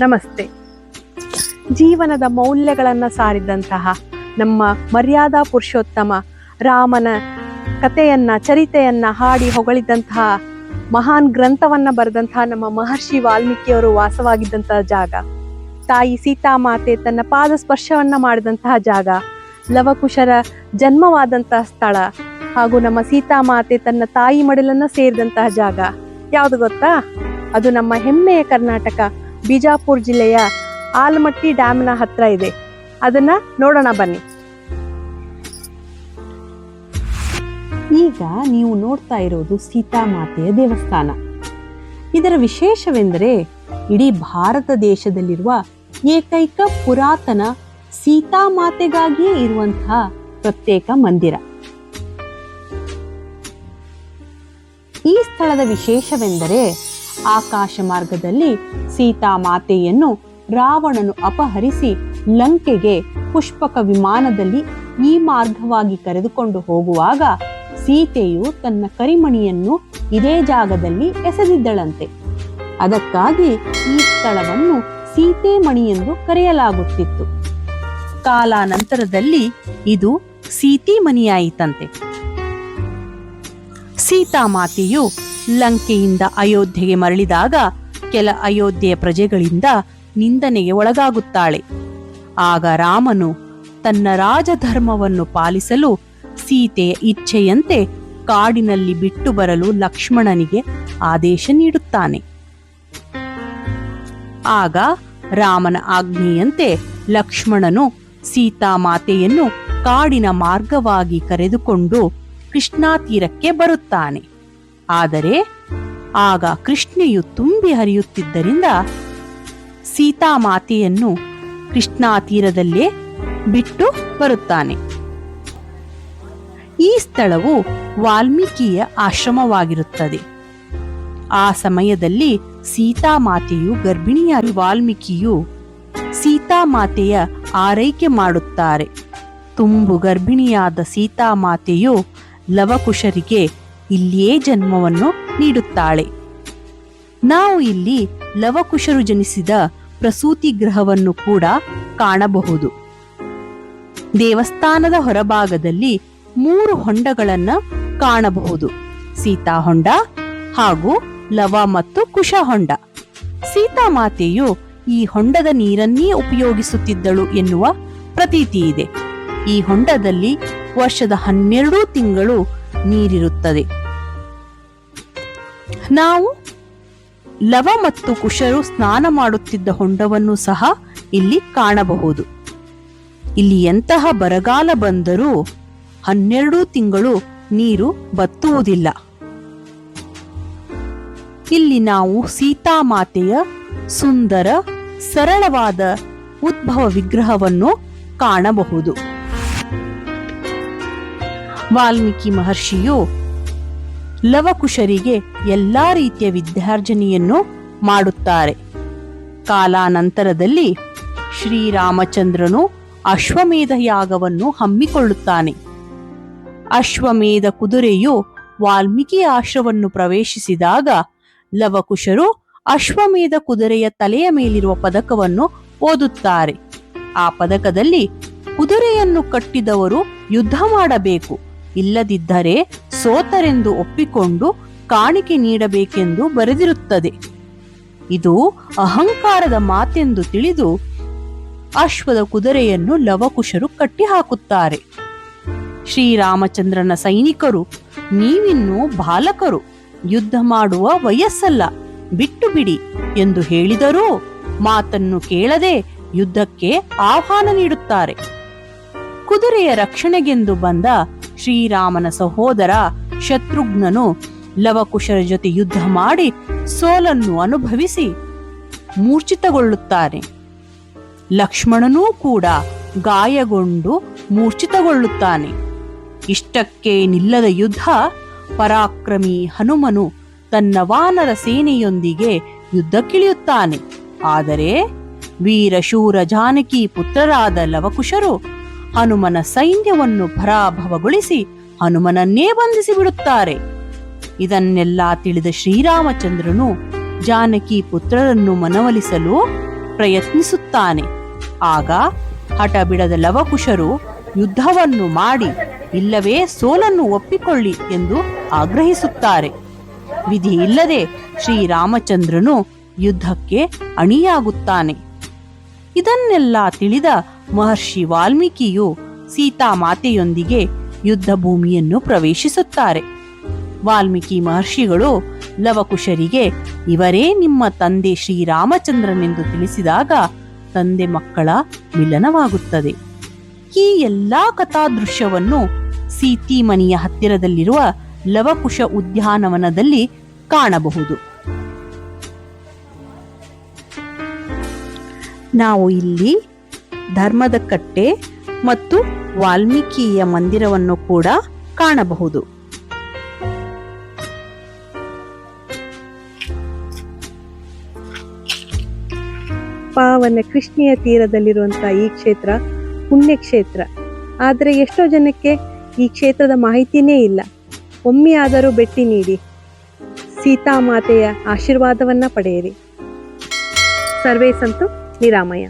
ನಮಸ್ತೆ. ಜೀವನದ ಮೌಲ್ಯಗಳನ್ನು ಸಾರಿದಂತಹ ನಮ್ಮ ಮರ್ಯಾದಾ ಪುರುಷೋತ್ತಮ ರಾಮನ ಚರಿತೆಯನ್ನ ಹಾಡಿ ಹೊಗಳಿದಂತಹ ಮಹಾನ್ ಗ್ರಂಥವನ್ನ ಬರೆದಂತಹ ನಮ್ಮ ಮಹರ್ಷಿ ವಾಲ್ಮೀಕಿಯವರು ವಾಸವಾಗಿದ್ದಂತಹ ಜಾಗ, ತಾಯಿ ಸೀತಾಮಾತೆ ತನ್ನ ಪಾದ ಸ್ಪರ್ಶವನ್ನ ಮಾಡಿದಂತಹ ಜಾಗ, ಲವಕುಶರ ಜನ್ಮವಾದಂತಹ ಸ್ಥಳ, ಹಾಗೂ ನಮ್ಮ ಸೀತಾಮಾತೆ ತನ್ನ ತಾಯಿ ಮಡಿಲನ್ನ ಸೇರಿದಂತಹ ಜಾಗ ಯಾವುದು ಗೊತ್ತಾ? ಅದು ನಮ್ಮ ಹೆಮ್ಮೆಯ ಕರ್ನಾಟಕ ಬಿಜಾಪುರ ಜಿಲ್ಲೆಯ ಆಲಮಟ್ಟಿ ಡ್ಯಾಮ್ನ ಹತ್ರ ಇದೆ. ಅದನ್ನ ನೋಡೋಣ ಬನ್ನಿ. ಈಗ ನೀವು ನೋಡ್ತಾ ಇರೋದು ಸೀತಾಮಾತೆಯ ದೇವಸ್ಥಾನ. ಇದರ ವಿಶೇಷವೆಂದರೆ ಇಡೀ ಭಾರತ ದೇಶದಲ್ಲಿರುವ ಏಕೈಕ ಪುರಾತನ ಸೀತಾಮಾತೆಗಾಗಿಯೇ ಇರುವಂತಹ ಪ್ರತ್ಯೇಕ ಮಂದಿರ. ಈ ಸ್ಥಳದ ವಿಶೇಷವೆಂದರೆ ಆಕಾಶ ಮಾರ್ಗದಲ್ಲಿ ಸೀತಾಮಾತೆಯನ್ನು ರಾವಣನು ಅಪಹರಿಸಿ ಲಂಕೆಗೆ ಪುಷ್ಪಕ ವಿಮಾನದಲ್ಲಿ ಈ ಮಾರ್ಗವಾಗಿ ಕರೆದುಕೊಂಡು ಹೋಗುವಾಗ ಸೀತೆಯು ತನ್ನ ಕರಿಮಣಿಯನ್ನು ಇದೇ ಜಾಗದಲ್ಲಿ ಎಸೆದಿದ್ದಳಂತೆ. ಅದಕ್ಕಾಗಿ ಈ ಸ್ಥಳವನ್ನು ಸೀತೆಮಣಿ ಎಂದು ಕರೆಯಲಾಗುತ್ತಿತ್ತು. ಕಾಲಾನಂತರದಲ್ಲಿ ಇದು ಸೀತೆಮಣಿಯಾಯಿತಂತೆ. ಸೀತಾಮಾತೆಯು ಲಂಕೆಯಿಂದ ಅಯೋಧ್ಯೆಗೆ ಮರಳಿದಾಗ ಕೆಲ ಅಯೋಧ್ಯೆಯ ಪ್ರಜೆಗಳಿಂದ ನಿಂದನೆಗೆ ಒಳಗಾಗುತ್ತಾಳೆ. ಆಗ ರಾಮನು ತನ್ನ ರಾಜಧರ್ಮವನ್ನು ಪಾಲಿಸಲು ಸೀತೆಯ ಇಚ್ಛೆಯಂತೆ ಕಾಡಿನಲ್ಲಿ ಬಿಟ್ಟು ಬರಲು ಲಕ್ಷ್ಮಣನಿಗೆ ಆದೇಶ ನೀಡುತ್ತಾನೆ. ಆಗ ರಾಮನ ಆಜ್ಞೆಯಂತೆ ಲಕ್ಷ್ಮಣನು ಸೀತಾಮಾತೆಯನ್ನು ಕಾಡಿನ ಮಾರ್ಗವಾಗಿ ಕರೆದುಕೊಂಡು ಕೃಷ್ಣಾ ತೀರಕ್ಕೆ ಬರುತ್ತಾನೆ. ಆದರೆ ಆಗ ಕೃಷ್ಣೆಯು ತುಂಬಿ ಹರಿಯುತ್ತಿದ್ದರಿಂದ ಸೀತಾಮಾತೆಯನ್ನು ಕೃಷ್ಣಾ ತೀರದಲ್ಲೇ ಬಿಟ್ಟು ಬರುತ್ತಾನೆ. ಈ ಸ್ಥಳವು ವಾಲ್ಮೀಕಿಯ ಆಶ್ರಮವಾಗಿರುತ್ತದೆ. ಆ ಸಮಯದಲ್ಲಿ ಸೀತಾಮಾತೆಯು ಗರ್ಭಿಣಿಯಾಗಿ ವಾಲ್ಮೀಕಿಯು ಸೀತಾಮಾತೆಯ ಆರೈಕೆ ಮಾಡುತ್ತಾರೆ. ತುಂಬು ಗರ್ಭಿಣಿಯಾದ ಸೀತಾಮಾತೆಯು ಲವಕುಶರಿಗೆ ಇಲ್ಲಿಯೇ ಜನ್ಮವನ್ನು ನೀಡುತ್ತಾಳೆ. ನಾವು ಇಲ್ಲಿ ಲವಕುಶರು ಜನಿಸಿದ ಪ್ರಸೂತಿ ಗೃಹವನ್ನು ಕೂಡ ಕಾಣಬಹುದು. ದೇವಸ್ಥಾನದ ಹೊರಭಾಗದಲ್ಲಿ 3 ಹೊಂಡಗಳನ್ನು ಕಾಣಬಹುದು: ಸೀತಾ ಹೊಂಡ ಹಾಗೂ ಲವ ಮತ್ತು ಕುಶ ಹೊಂಡ. ಸೀತಾಮಾತೆಯು ಈ ಹೊಂಡದ ನೀರನ್ನೇ ಉಪಯೋಗಿಸುತ್ತಿದ್ದಳು ಎನ್ನುವ ಪ್ರತೀತಿ ಇದೆ. ಈ ಹೊಂಡದಲ್ಲಿ ವರ್ಷದ 12 ತಿಂಗಳು ನೀರಿರುತ್ತದೆ. ನಾವು ಲವ ಮತ್ತು ಕುಶರು ಸ್ನಾನ ಮಾಡುತ್ತಿದ್ದ ಹೊಂಡವನ್ನು ಸಹ ಇಲ್ಲಿ ಕಾಣಬಹುದು. ಇಲ್ಲಿ ಎಂತಹ ಬರಗಾಲ ಬಂದರೂ 12 ತಿಂಗಳು ನೀರು ಬತ್ತುವುದಿಲ್ಲ. ಇಲ್ಲಿ ನಾವು ಸೀತಾಮಾತೆಯ ಸುಂದರ ಸರಳವಾದ ಉದ್ಭವ ವಿಗ್ರಹವನ್ನು ಕಾಣಬಹುದು. ವಾಲ್ಮೀಕಿ ಮಹರ್ಷಿಯು ಲವಕುಶರಿಗೆ ಎಲ್ಲಾ ರೀತಿಯ ವಿದ್ಯಾರ್ಜನೆಯನ್ನು ಮಾಡುತ್ತಾರೆ. ಕಾಲಾನಂತರದಲ್ಲಿ ಶ್ರೀರಾಮಚಂದ್ರನು ಅಶ್ವಮೇಧ ಯಾಗವನ್ನು ಹಮ್ಮಿಕೊಳ್ಳುತ್ತಾನೆ. ಅಶ್ವಮೇಧ ಕುದುರೆಯು ವಾಲ್ಮೀಕಿ ಆಶ್ರಮವನ್ನು ಪ್ರವೇಶಿಸಿದಾಗ ಲವಕುಶರು ಅಶ್ವಮೇಧ ಕುದುರೆಯ ತಲೆಯ ಮೇಲಿರುವ ಪದಕವನ್ನು ಓದುತ್ತಾರೆ. ಆ ಪದಕದಲ್ಲಿ ಕುದುರೆಯನ್ನು ಕಟ್ಟಿದವರು ಯುದ್ಧ ಮಾಡಬೇಕು, ಇಲ್ಲದಿದ್ದರೆ ಸೋತರೆಂದು ಒಪ್ಪಿಕೊಂಡು ಕಾಣಿಕೆ ನೀಡಬೇಕೆಂದು ಬರೆದಿರುತ್ತದೆ. ಇದು ಅಹಂಕಾರದ ಮಾತೆಂದು ತಿಳಿದು ಅಶ್ವದ ಕುದುರೆಯನ್ನು ಲವಕುಶರು ಕಟ್ಟಿ ಹಾಕುತ್ತಾರೆ. ಶ್ರೀರಾಮಚಂದ್ರನ ಸೈನಿಕರು, ನೀವಿನ್ನೂ ಬಾಲಕರು, ಯುದ್ಧ ಮಾಡುವ ವಯಸ್ಸಲ್ಲ, ಬಿಟ್ಟು ಬಿಡಿ ಎಂದು ಹೇಳಿದರೂ ಮಾತನ್ನು ಕೇಳದೆ ಯುದ್ಧಕ್ಕೆ ಆಹ್ವಾನ ನೀಡುತ್ತಾರೆ. ಕುದುರೆಯ ರಕ್ಷಣೆಗೆಂದು ಬಂದ ಶ್ರೀರಾಮನ ಸಹೋದರ ಶತ್ರುಘ್ನನು ಲವಕುಶರ ಜೊತೆ ಯುದ್ಧ ಮಾಡಿ ಸೋಲನ್ನು ಅನುಭವಿಸಿ ಮೂರ್ಛಿತಗೊಳ್ಳುತ್ತಾನೆ. ಲಕ್ಷ್ಮಣನೂ ಕೂಡ ಗಾಯಗೊಂಡು ಮೂರ್ಛಿತಗೊಳ್ಳುತ್ತಾನೆ. ಇಷ್ಟಕ್ಕೆ ನಿಲ್ಲದ ಯುದ್ಧ ಪರಾಕ್ರಮಿ ಹನುಮನು ತನ್ನ ವಾನರ ಸೇನೆಯೊಂದಿಗೆ ಯುದ್ಧಕ್ಕಿಳಿಯುತ್ತಾನೆ. ಆದರೆ ವೀರಶೂರ ಜಾನಕಿ ಪುತ್ರರಾದ ಲವಕುಶರು ಹನುಮನ ಸೈನ್ಯವನ್ನು ಪರಾಭವಗೊಳಿಸಿ ಹನುಮನನ್ನೇ ಬಂಧಿಸಿ ಬಿಡುತ್ತಾರೆ. ಇದನ್ನೆಲ್ಲ ತಿಳಿದ ಶ್ರೀರಾಮಚಂದ್ರನು ಜಾನಕಿ ಪುತ್ರರನ್ನು ಮನವೊಲಿಸಲು ಪ್ರಯತ್ನಿಸುತ್ತಾನೆ. ಆಗ ಹಠ ಬಿಡದ ಲವಕುಶರು ಯುದ್ಧವನ್ನು ಮಾಡಿ ಇಲ್ಲವೇ ಸೋಲನ್ನು ಒಪ್ಪಿಕೊಳ್ಳಿ ಎಂದು ಆಗ್ರಹಿಸುತ್ತಾರೆ. ವಿಧಿ ಇಲ್ಲದೆ ಶ್ರೀರಾಮಚಂದ್ರನು ಯುದ್ಧಕ್ಕೆ ಅಣಿಯಾಗುತ್ತಾನೆ. ಇದನ್ನೆಲ್ಲ ತಿಳಿದ ಮಹರ್ಷಿ ವಾಲ್ಮೀಕಿಯು ಸೀತಾಮಾತೆಯೊಂದಿಗೆ ಯುದ್ಧ ಭೂಮಿಯನ್ನು ಪ್ರವೇಶಿಸುತ್ತಾರೆ. ವಾಲ್ಮೀಕಿ ಮಹರ್ಷಿಗಳು ಲವಕುಶರಿಗೆ ಇವರೇ ನಿಮ್ಮ ತಂದೆ ಶ್ರೀರಾಮಚಂದ್ರನೆಂದು ತಿಳಿಸಿದಾಗ ತಂದೆ ಮಕ್ಕಳ ಮಿಲನವಾಗುತ್ತದೆ. ಈ ಎಲ್ಲಾ ಕಥಾದೃಶ್ಯವನ್ನು ಸೀತಿಮನಿಯ ಹತ್ತಿರದಲ್ಲಿರುವ ಲವಕುಶ ಉದ್ಯಾನವನದಲ್ಲಿ ಕಾಣಬಹುದು. ನಾವು ಇಲ್ಲಿ ಧರ್ಮದ ಕಟ್ಟೆ ಮತ್ತು ವಾಲ್ಮೀಕಿಯ ಮಂದಿರವನ್ನು ಕೂಡ ಕಾಣಬಹುದು. ಪಾವನ ಕೃಷ್ಣೆಯ ತೀರದಲ್ಲಿರುವಂತಹ ಈ ಕ್ಷೇತ್ರ ಪುಣ್ಯಕ್ಷೇತ್ರ. ಆದರೆ ಎಷ್ಟೋ ಜನಕ್ಕೆ ಈ ಕ್ಷೇತ್ರದ ಮಾಹಿತಿನೇ ಇಲ್ಲ. ಒಮ್ಮೆ ಆದರೂ ಭೇಟಿ ನೀಡಿ ಸೀತಾಮಾತೆಯ ಆಶೀರ್ವಾದವನ್ನ ಪಡೆಯಿರಿ. ಸರ್ವೇ ಸಂತು ನಿರಾಮಯ.